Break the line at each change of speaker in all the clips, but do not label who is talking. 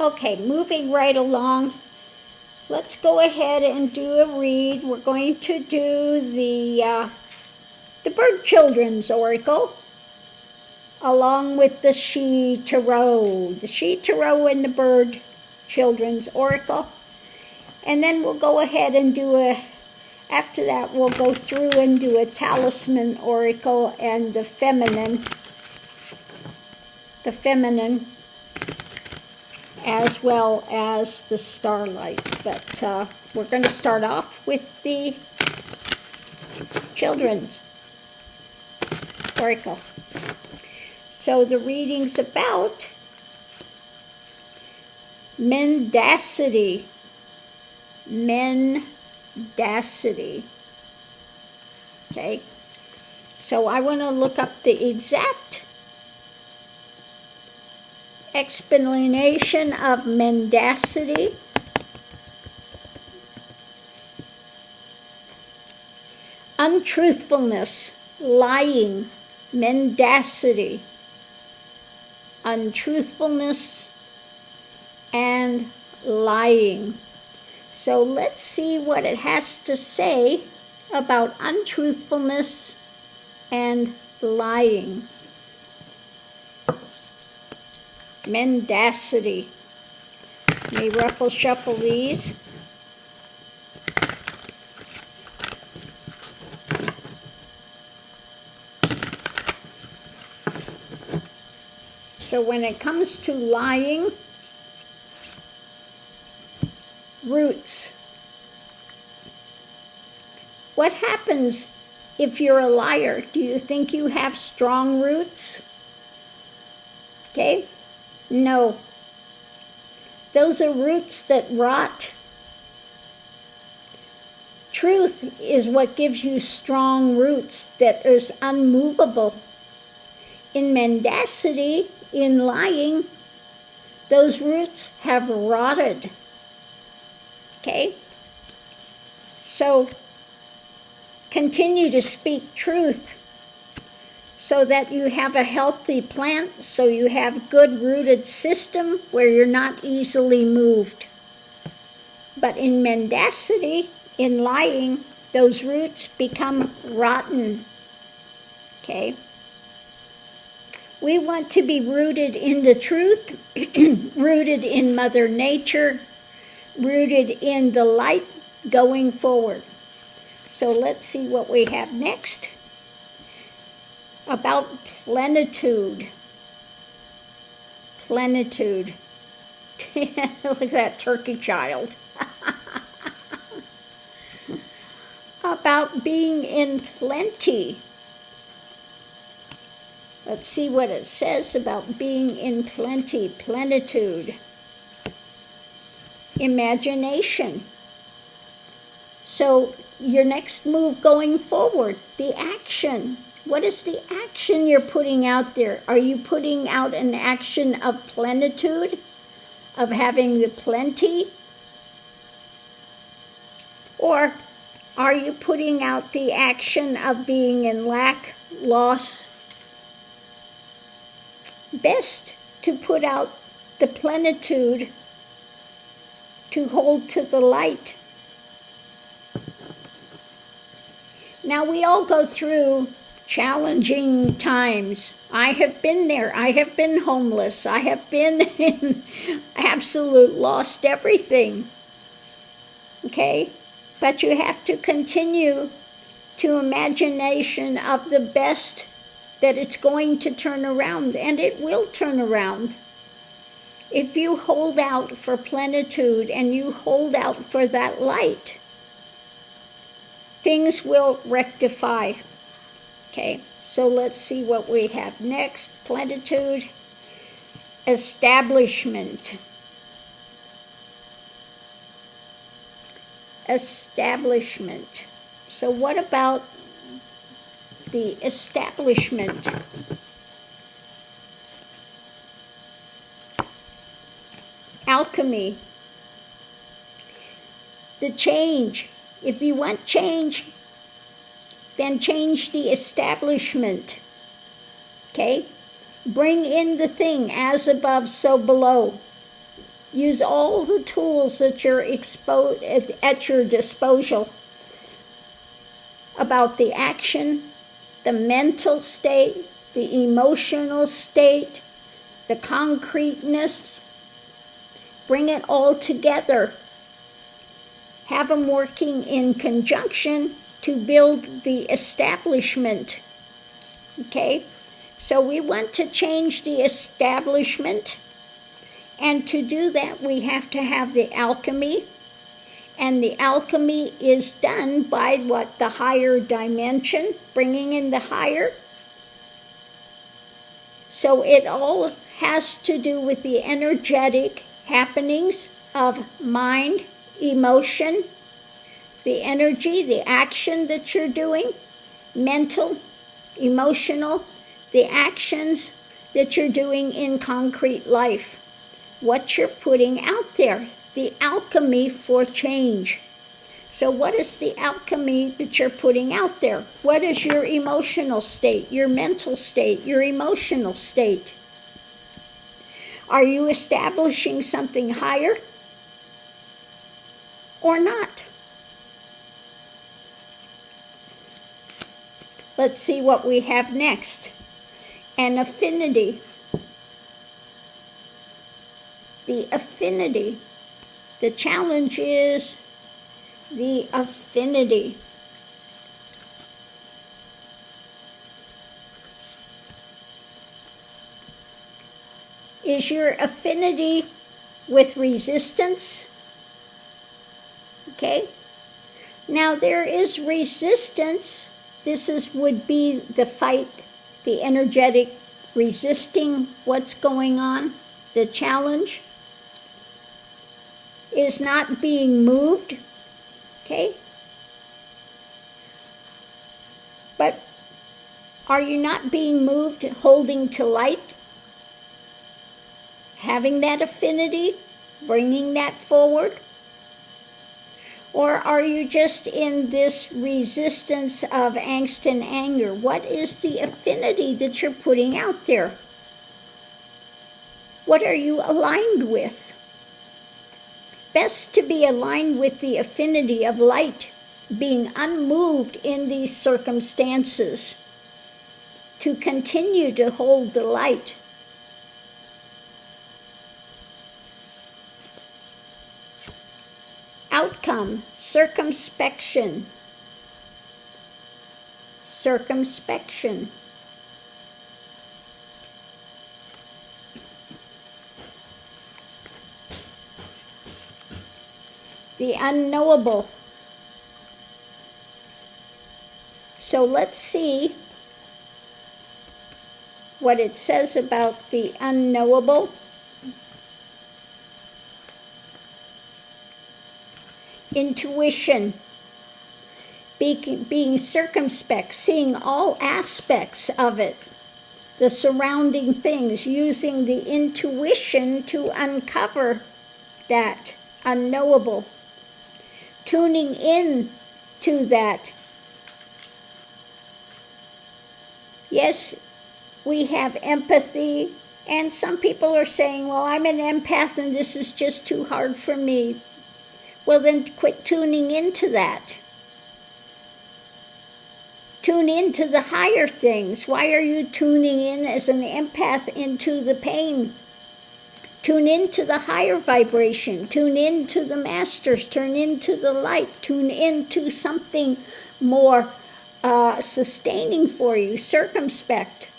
Okay, moving right along. Let's go ahead and do a read. We're going to do the Bird Children's Oracle, along with the She Tarot. The She Tarot and the Bird Children's Oracle. And then we'll go ahead and after that, we'll go through and do a Talisman Oracle and the feminine, as well as the Starlight. But we're going to start off with the Children's Oracle. So the reading's about mendacity. Okay, so I want to look up the exact explanation of mendacity. Untruthfulness, lying, mendacity, untruthfulness, and lying. So let's see what it has to say about untruthfulness and lying. Mendacity. Let me ruffle shuffle these. So when it comes to lying, roots. What happens if you're a liar? Do you think you have strong roots? Okay? No. Those are roots that rot. Truth is what gives you strong roots that is unmovable. In mendacity, in lying, those roots have rotted. Okay? So, continue to speak truth so that you have a healthy plant, so you have good rooted system where you're not easily moved. But in mendacity, in lying, those roots become rotten. Okay? We want to be rooted in the truth, rooted in Mother Nature, rooted in the light going forward. So let's see what we have next. About plenitude. Plenitude. Look at that turkey child. About being in plenty. Let's see what it says about being in plenty. Plenitude. Imagination. So your next move going forward, the action. What is the action you're putting out there? Are you putting out an action of plenitude, of having the plenty? Or are you putting out the action of being in lack, loss? Best to put out the plenitude, to hold to the light. Now we all go through challenging times. I have been there. I have been homeless. I have been in absolute lost everything. Okay? But you have to continue to imagination of the best, that it's going to turn around, and it will turn around. If you hold out for plenitude and you hold out for that light, things will rectify. Okay, so let's see what we have next. Plenitude, establishment. Establishment. So what about the establishment? Alchemy. The change. If you want change, then change the establishment. Okay? Bring in the thing, as above, so below. Use all the tools that you're at your disposal about the action, the mental state, the emotional state, the concreteness. Bring it all together. Have them working in conjunction to build the establishment. Okay? So we want to change the establishment. And to do that, we have to have the alchemy. And the alchemy is done by what? The higher dimension, bringing in the higher. So it all has to do with the energetic happenings of mind, emotion, the energy, the action that you're doing, mental, emotional, the actions that you're doing in concrete life. What you're putting out there, the alchemy for change. So what is the alchemy that you're putting out there? What is your emotional state, your mental state, your emotional state? Are you establishing something higher or not? Let's see what we have next. An affinity. The affinity. The challenge is the affinity. Is your affinity with resistance? Okay. Now there is resistance. This would be the fight, the energetic resisting what's going on. The challenge is not being moved. Okay. But are you not being moved, holding to light? Having that affinity, bringing that forward? Or are you just in this resistance of angst and anger? What is the affinity that you're putting out there? What are you aligned with? Best to be aligned with the affinity of light, being unmoved in these circumstances, to continue to hold the light. Outcome, circumspection. Circumspection. The unknowable. So let's see what it says about the unknowable. Intuition, being circumspect, seeing all aspects of it, the surrounding things, using the intuition to uncover that unknowable, tuning in to that. Yes, we have empathy, and some people are saying, well, I'm an empath and this is just too hard for me. Well, then quit tuning into that. Tune into the higher things. Why are you tuning in as an empath into the pain? Tune into the higher vibration. Tune into the masters. Turn into the light. Tune into something more sustaining for you. Circumspect.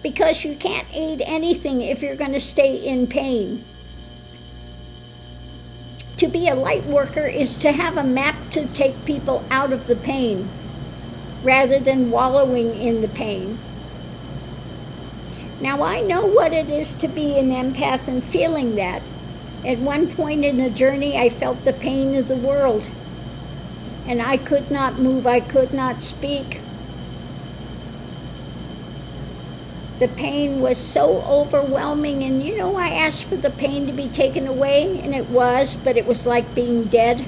Because you can't aid anything if you're going to stay in pain. To be a light worker is to have a map to take people out of the pain rather than wallowing in the pain. Now I know what it is to be an empath and feeling that. At one point in the journey I felt the pain of the world and I could not move, I could not speak. The pain was so overwhelming, and I asked for the pain to be taken away, and it was, but it was like being dead.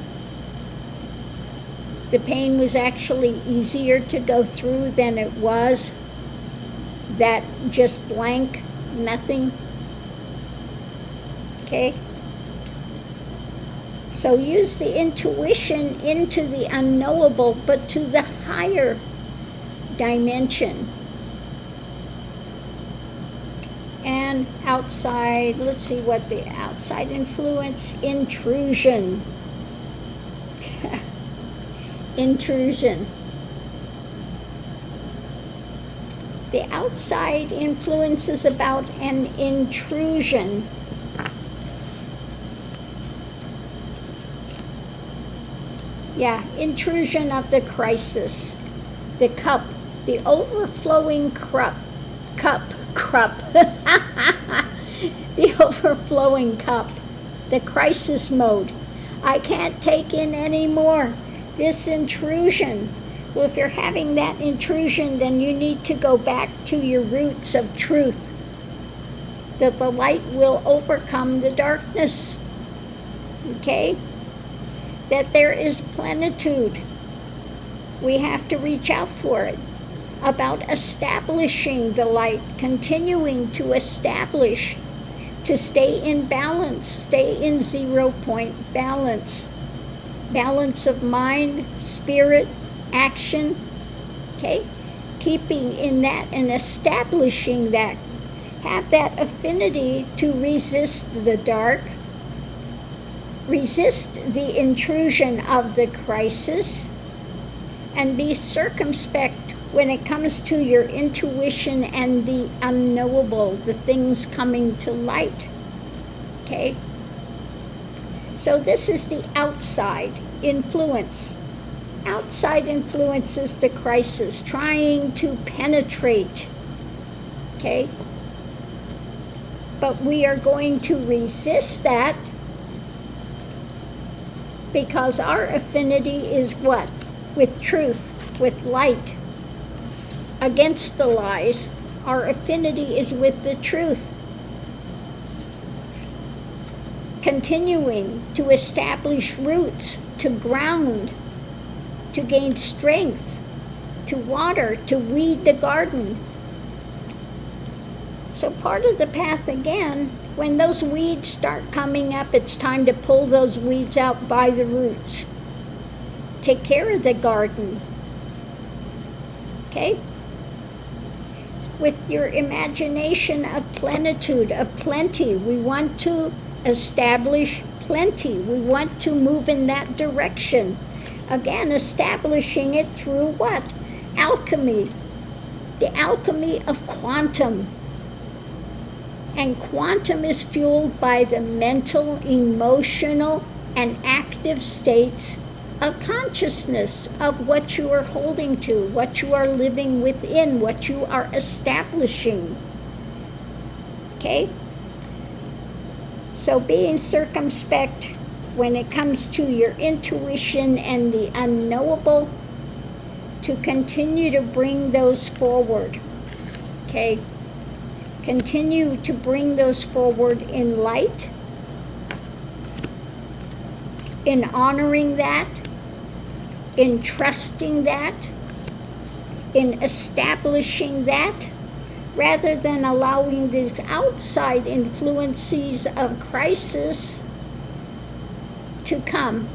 The pain was actually easier to go through than it was that just blank, nothing. Okay? So use the intuition into the unknowable, but to the higher dimension. And outside, let's see what the outside influence, intrusion. Intrusion. The outside influence is about an intrusion. Yeah, intrusion of the crisis. The cup, the overflowing cup. The overflowing cup. The crisis mode. I can't take in any more. This intrusion. Well, if you're having that intrusion, then you need to go back to your roots of truth. That the light will overcome the darkness. Okay? That there is plenitude. We have to reach out for it. About establishing the light, continuing to establish, to stay in balance, stay in 0 point balance. Balance of mind, spirit, action, okay? Keeping in that and establishing that. Have that affinity to resist the dark, resist the intrusion of the crisis, and be circumspect when it comes to your intuition and the unknowable, the things coming to light, okay? So this is the outside influence. Outside influences the crisis, trying to penetrate, okay? But we are going to resist that because our affinity is what? With truth, with light. Against the lies, our affinity is with the truth. Continuing to establish roots, to ground, to gain strength, to water, to weed the garden. So part of the path again, when those weeds start coming up, it's time to pull those weeds out by the roots. Take care of the garden. Okay? With your imagination of plenitude, of plenty, we want to establish plenty. We want to move in that direction. Again, establishing it through what? Alchemy. The alchemy of quantum. And quantum is fueled by the mental, emotional, and active states of consciousness of what you are holding to, what you are living within, what you are establishing. Okay? So being circumspect when it comes to your intuition and the unknowable, to continue to bring those forward. Okay? Continue to bring those forward in light, in honoring that, in trusting that, in establishing that, rather than allowing these outside influences of crisis to come.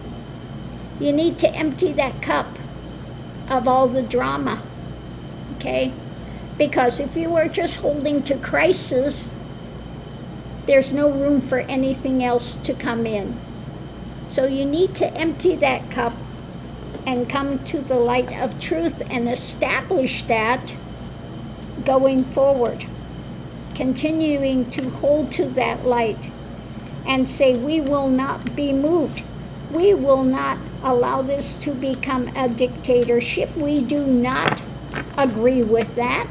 You need to empty that cup of all the drama, okay? Because if you are just holding to crisis, there's no room for anything else to come in. So you need to empty that cup and come to the light of truth and establish that going forward. Continuing to hold to that light and say, we will not be moved. We will not allow this to become a dictatorship. We do not agree with that.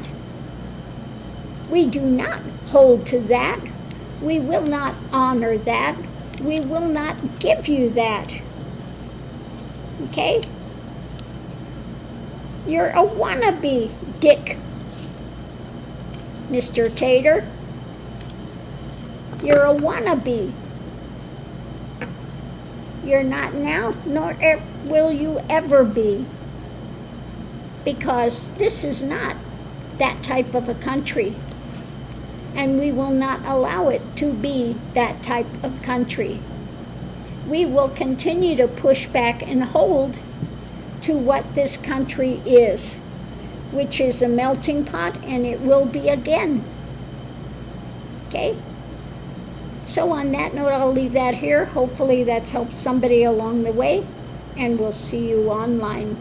We do not hold to that. We will not honor that. We will not give you that. Okay? You're a wannabe, Dick. Mr. Tater. You're a wannabe. You're not now, nor will you ever be. Because this is not that type of a country. and we will not allow it to be that type of country. We will continue to push back and hold to what this country is, which is a melting pot, and it will be again. Okay? So on that note, I'll leave that here. Hopefully that's helped somebody along the way, and we'll see you online.